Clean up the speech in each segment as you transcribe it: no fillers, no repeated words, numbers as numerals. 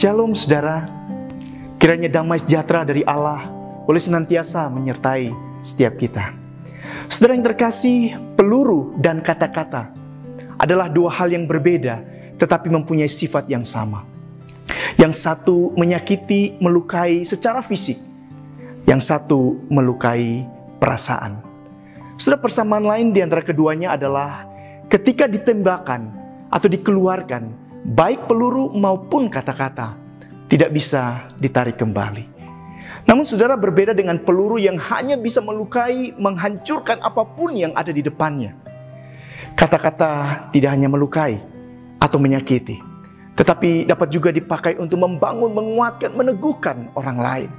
Shalom saudara, kiranya damai sejahtera dari Allah boleh senantiasa menyertai setiap kita. Saudara yang terkasih, peluru dan kata-kata adalah dua hal yang berbeda tetapi mempunyai sifat yang sama. Yang satu menyakiti, melukai secara fisik, yang satu melukai perasaan. Saudara, persamaan lain di antara keduanya adalah ketika ditembakkan atau dikeluarkan, baik peluru maupun kata-kata tidak bisa ditarik kembali. Namun saudara, berbeda dengan peluru yang hanya bisa melukai, menghancurkan apapun yang ada di depannya. Kata-kata tidak hanya melukai atau menyakiti, tetapi dapat juga dipakai untuk membangun, menguatkan, meneguhkan orang lain.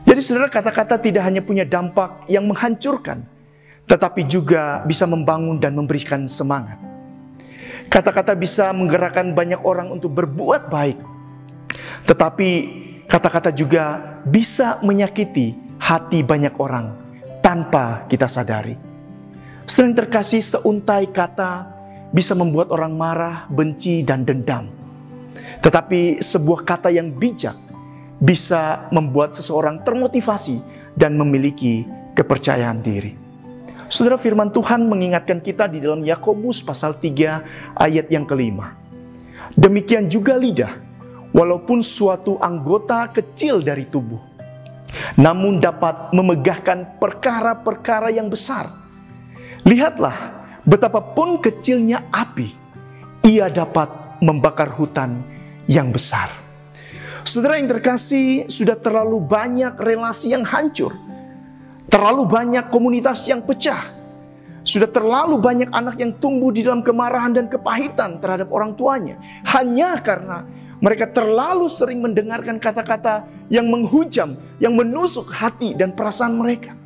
Jadi saudara, kata-kata tidak hanya punya dampak yang menghancurkan, tetapi juga bisa membangun dan memberikan semangat. Kata-kata bisa menggerakkan banyak orang untuk berbuat baik, tetapi kata-kata juga bisa menyakiti hati banyak orang tanpa kita sadari. Sering terkasih, seuntai kata bisa membuat orang marah, benci, dan dendam. Tetapi sebuah kata yang bijak bisa membuat seseorang termotivasi dan memiliki kepercayaan diri. Saudara, firman Tuhan mengingatkan kita di dalam Yakobus pasal 3 ayat yang kelima. Demikian juga lidah, walaupun suatu anggota kecil dari tubuh, namun dapat memegahkan perkara-perkara yang besar. Lihatlah, betapapun kecilnya api, ia dapat membakar hutan yang besar. Saudara yang terkasih, sudah terlalu banyak relasi yang hancur. Terlalu banyak komunitas yang pecah. Sudah terlalu banyak anak yang tumbuh di dalam kemarahan dan kepahitan terhadap orang tuanya. Hanya karena mereka terlalu sering mendengarkan kata-kata yang menghujam, yang menusuk hati dan perasaan mereka.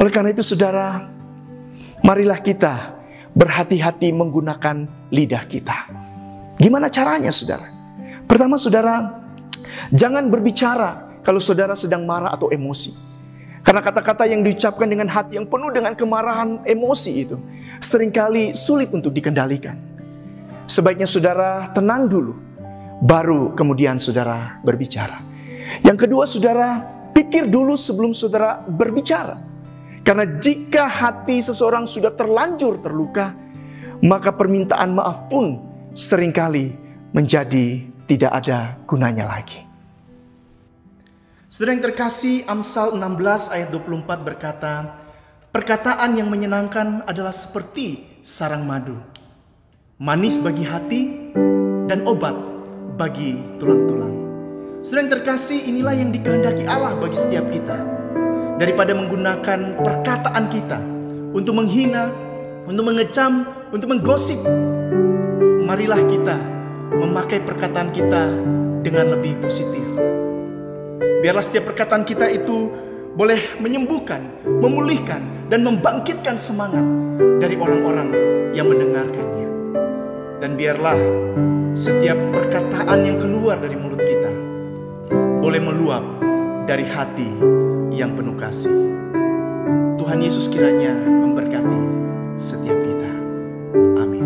Oleh karena itu saudara, marilah kita berhati-hati menggunakan lidah kita. Gimana caranya saudara? Pertama saudara, jangan berbicara kalau saudara sedang marah atau emosi. Karena kata-kata yang diucapkan dengan hati yang penuh dengan kemarahan, emosi itu seringkali sulit untuk dikendalikan. Sebaiknya saudara tenang dulu, baru kemudian saudara berbicara. Yang kedua saudara, pikir dulu sebelum saudara berbicara. Karena jika hati seseorang sudah terlanjur terluka, maka permintaan maaf pun seringkali menjadi tidak ada gunanya lagi. Saudara yang terkasih, Amsal 16 ayat 24 berkata, perkataan yang menyenangkan adalah seperti sarang madu, manis bagi hati dan obat bagi tulang-tulang. Saudara yang terkasih, inilah yang dikehendaki Allah bagi setiap kita. Daripada menggunakan perkataan kita untuk menghina, untuk mengecam, untuk menggosip, marilah kita memakai perkataan kita dengan lebih positif. Biarlah setiap perkataan kita itu boleh menyembuhkan, memulihkan, dan membangkitkan semangat dari orang-orang yang mendengarkannya. Dan biarlah setiap perkataan yang keluar dari mulut kita boleh meluap dari hati yang penuh kasih. Tuhan Yesus kiranya memberkati setiap kita. Amin.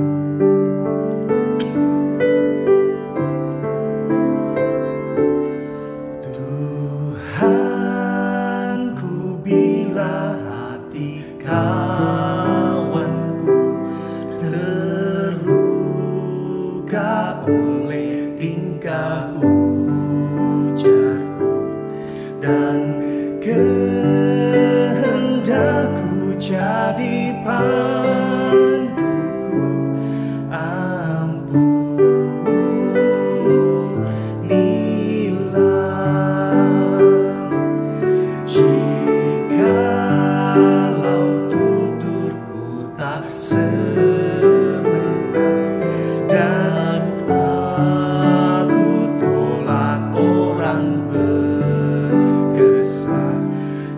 Kawanku terluka oleh tingkah ujarku dan kehendakku jadi panduku. Ampunilah jikalau tuturku tak semenang dan aku tolak orang berkesan.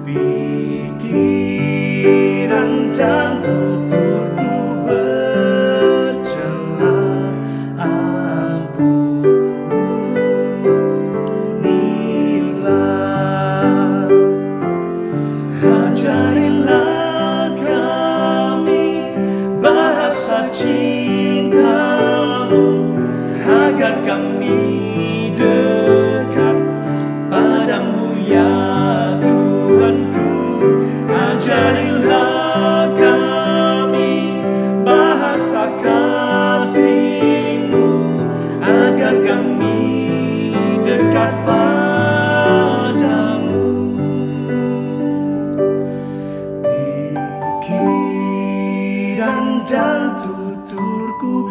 Pikiran dan tuturku bercela. Ampunilah, ajarilah kami Ajarilah kami bahasa kasih-Mu, agar kami dekat padamu. Pikiran dan tuturku